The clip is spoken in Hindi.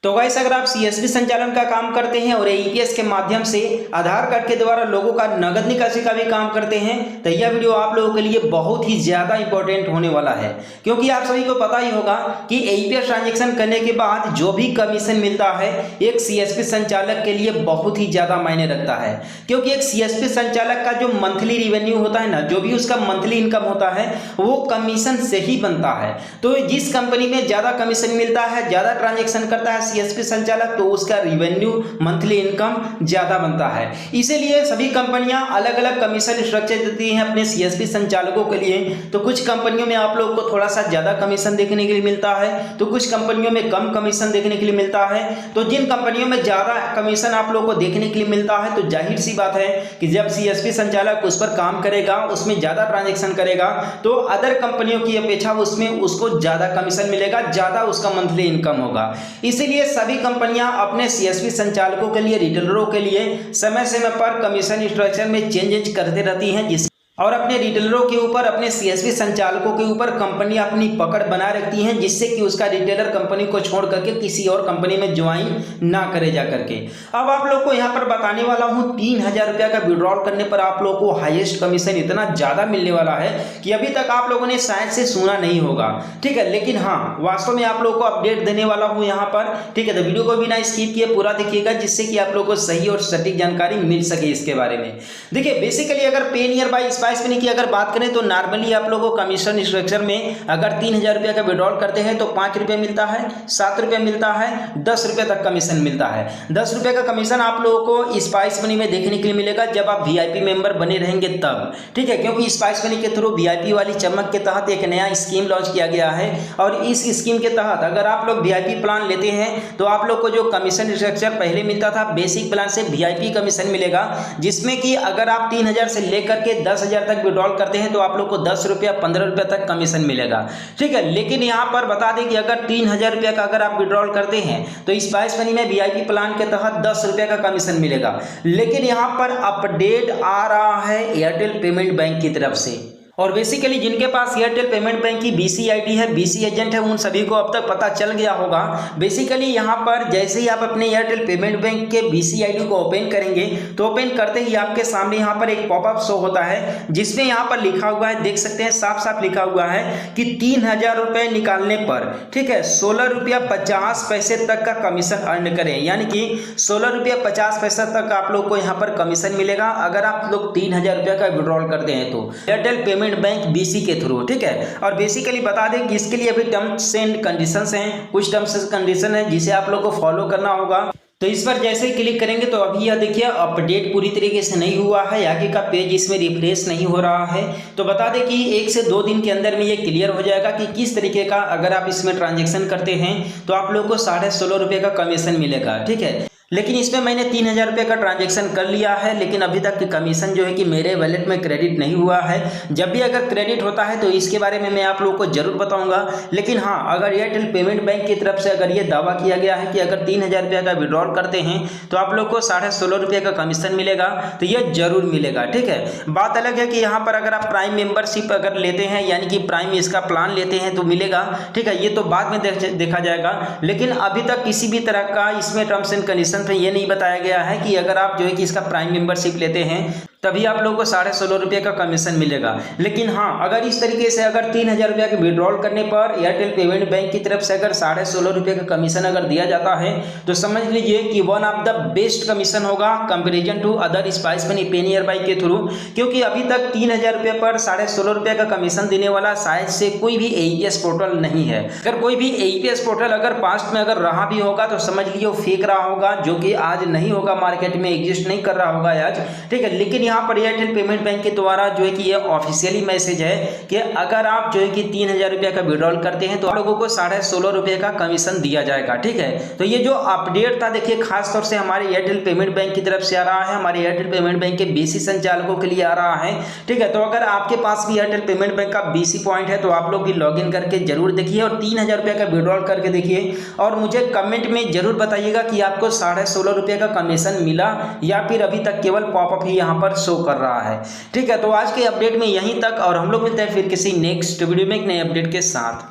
तो गाइस, अगर आप सीएसपी संचालन का काम करते हैं और एईपीएस के माध्यम से आधार कार्ड के द्वारा लोगों का नगद निकासी का भी काम करते हैं तो यह वीडियो आप लोगों के लिए बहुत ही ज़्यादा इंपॉर्टेंट होने वाला है, क्योंकि आप सभी को पता ही होगा कि एईपीएस ट्रांजैक्शन करने के बाद जो भी कमीशन मिलता है एक सीएसपी संचालक के लिए बहुत ही ज़्यादा मायने रखता है। क्योंकि एक सीएसपी संचालक का जो मंथली रिवेन्यू होता है ना, जो भी उसका मंथली इनकम होता है वो कमीशन से ही बनता है। तो जिस कंपनी में ज़्यादा कमीशन मिलता है, ज़्यादा ट्रांजेक्शन करता है सीएसपी संचालक, तो उसका रिवेन्यू मंथली इनकम ज्यादा बनता है। इसीलिए सभी कंपनियां अलग अलग कमीशन स्ट्रक्चर देती हैं अपने सीएसपी संचालकों के लिए। तो कुछ कंपनियों में आप लोगों को थोड़ा सा ज्यादा कमीशन देखने के लिए मिलता है, तो कुछ कंपनियों में कम कमीशन देखने के लिए मिलता है। तो जिन कंपनियों में ज्यादा कमीशन आप लोगों को देखने के लिए मिलता है, तो जाहिर सी बात है कि जब सीएसपी संचालक उस पर काम करेगा, उसमें ज्यादा ट्रांजेक्शन करेगा, तो अदर कंपनियों की अपेक्षा उसमें उसको ज्यादा कमीशन मिलेगा, ज्यादा उसका मंथली इनकम होगा। इसीलिए सभी कंपनियां अपने सीएसपी संचालकों के लिए, रिटेलरों के लिए समय समय पर कमीशन स्ट्रक्चर में चेंजेस करते रहती हैं, और अपने रिटेलरों के ऊपर, अपने सीएसपी संचालकों के ऊपर कंपनी अपनी पकड़ बना रखती हैं, जिससे कि उसका रिटेलर कंपनी को छोड़ करके किसी और कंपनी में ज्वाइन ना करे जा करके। अब आप लोग को यहाँ पर बताने वाला हूँ 3000 रुपया का विड्रॉल करने पर आप लोग को हाईएस्ट कमीशन इतना ज़्यादा मिलने वाला है कि अभी तक आप लोगों ने शायद से सुना नहीं होगा। ठीक है, लेकिन हाँ, वास्तव में आप लोग को अपडेट देने वाला हूँ यहाँ पर। ठीक है, तो वीडियो को बिना स्किप किए पूरा देखिएगा, जिससे कि आप लोग को सही और सटीक जानकारी मिल सके इसके बारे में। देखिए, बेसिकली अगर पे नियर बाय स्पाइस मनी की अगर बात करें तो नॉर्मली आप लोगों को कमीशन स्ट्रक्चर में अगर 3000 रुपया का विड्रॉल करते हैं तो 5 रुपये मिलता है, 7 रुपये मिलता है, 10 रुपये तक कमीशन मिलता है। 10 रुपये का कमीशन आप लोगों को स्पाइस मनी में देखने के लिए मिलेगा जब आप वीआईपी मेंबर बने रहेंगे तब। ठीक है, क्योंकि स्पाइस मनी के थ्रू वीआईपी वाली चमक के तहत एक नया स्कीम लॉन्च किया गया है, और इस स्कीम के तहत अगर आप लोग वीआईपी प्लान लेते हैं तो आप लोग को जो कमीशन स्ट्रक्चर पहले मिलता था बेसिक प्लान से वीआईपी कमीशन मिलेगा, जिसमें कि अगर आप 3000 से लेकर के 10,000 तक विड्रॉल करते हैं तो आप लोग को 10 रुपया 15 रुपया तक कमीशन मिलेगा। ठीक है, लेकिन यहाँ पर बता दें कि अगर 3000 रुपया का अगर आप विड्रॉल करते हैं तो स्पाइस मनी में वीआईपी प्लान के तहत 10 रुपया का कमीशन मिलेगा। लेकिन यहाँ पर अपडेट आ रहा है एयरटेल पेमेंट बैंक की तरफ से, और बेसिकली जिनके पास एयरटेल पेमेंट बैंक की बीसी आईडी है, बीसी एजेंट है, उन सभी को अब तक पता चल गया होगा। बेसिकली यहाँ पर जैसे ही आप अपने एयरटेल पेमेंट बैंक के बीसी आईडी को ओपन करेंगे तो ओपन करते ही आपके सामने यहाँ पर एक पॉपअप शो होता है, जिसमें यहाँ पर लिखा हुआ है, देख सकते हैं साफ साफ लिखा हुआ है कि 3000 रुपये निकालने पर, ठीक है, 16 रुपया 50 पैसे तक का कमीशन अर्न करें। यानी कि 16 रुपया 50 पैसा तक आप लोग को यहाँ पर कमीशन मिलेगा अगर आप लोग 3000 रुपया का विड्रॉल करते हैं तो एयरटेल पेमेंट बैंक बीसी के थ्रू। ठीक है, और बेसिकली बता दें कि इसके लिए अभी टर्म्स एंड कंडीशंस हैं, कुछ टर्म्स एंड कंडीशन है जिसे आप लोग को फॉलो करना होगा। तो इस पर जैसे ही क्लिक करेंगे तो अभी यह देखिए अपडेट पूरी तरीके से नहीं हुआ है, आगे का पेज इसमें रिफ्रेश नहीं हो रहा है। तो बता दें कि 1 से 2 दिन के अंदर में ये क्लियर हो जाएगा कि किस तरीके का अगर आप इसमें ट्रांजेक्शन करते हैं तो आप लोग को 16.5 रुपये का कमीशन मिलेगा। ठीक है, लेकिन इसमें मैंने 3000 रुपये का ट्रांजैक्शन कर लिया है, लेकिन अभी तक कमीशन जो है कि मेरे वैलेट में क्रेडिट नहीं हुआ है। जब भी अगर क्रेडिट होता है तो इसके बारे में मैं आप लोगों को जरूर बताऊंगा। लेकिन हाँ, अगर एयरटेल पेमेंट बैंक की तरफ से अगर ये दावा किया गया है कि अगर 3000 रुपये का विड्रॉल करते हैं तो आप लोग को 16.5 रुपये का कमीशन मिलेगा, तो ये जरूर मिलेगा। ठीक है, बात अलग है कि यहाँ पर अगर आप प्राइम मेंबरशिप अगर लेते हैं, यानी कि प्राइम इसका प्लान लेते हैं तो मिलेगा। ठीक है, ये तो बाद में देखा जाएगा, लेकिन अभी तक किसी भी तरह का इसमें टर्म्स एंड कंडीशन तो ये नहीं बताया गया है कि अगर आप जो है कि इसका प्राइम मेंबरशिप लेते हैं तभी आप लोगों को 16.5 रुपये का कमीशन मिलेगा। लेकिन हाँ, अगर इस तरीके से अगर 3000 रुपया के विड्रॉल करने पर एयरटेल पेमेंट बैंक की तरफ से अगर 16.5 रुपये का कमीशन अगर दिया जाता है तो समझ लीजिए कि one of the best commission होगा comparison to other Spice Money पे नियर बाय के थ्रू, क्योंकि अभी तक 3000 रुपये पर 16.5 रुपये का कमीशन देने वाला शायद से कोई भी एईपीएस पोर्टल नहीं है। अगर कोई भी एईपीएस पोर्टल अगर पास्ट में अगर रहा भी होगा तो समझ लीजिए वो फेक रहा होगा, जो कि आज नहीं होगा, मार्केट में एग्जिस्ट नहीं कर रहा होगा आज। ठीक है, लेकिन यहाँ पर एयरटेल पेमेंट बैंक के द्वारा जो है कि ये ऑफिशियली मैसेज है कि अगर आप जो है कि 3000 रुपया का विड्रॉल करते हैं तो आप लोगों को 16.5 रुपये का कमीशन दिया जाएगा। ठीक है, तो ये जो अपडेट था देखिए खास तौर से हमारे एयरटेल पेमेंट बैंक की तरफ से आ रहा है, हमारे एयरटेल पेमेंट बैंक के बीसी संचालकों के लिए आ रहा है। ठीक है, तो अगर आपके पास भी एयरटेल पेमेंट बैंक का बीसी पॉइंट है तो आप लोग भी लॉग इन करके जरूर देखिए और 3000 रुपया का विड्रॉल करके देखिए, और मुझे कमेंट में जरूर बताइएगा कि आपको 16.5 रुपये का कमीशन मिला या फिर अभी तक केवल पॉपअप ही यहाँ पर शो कर रहा है। ठीक है, तो आज के अपडेट में यहीं तक, और हम लोग मिलते हैं फिर किसी नेक्स्ट वीडियो में एक नए अपडेट के साथ।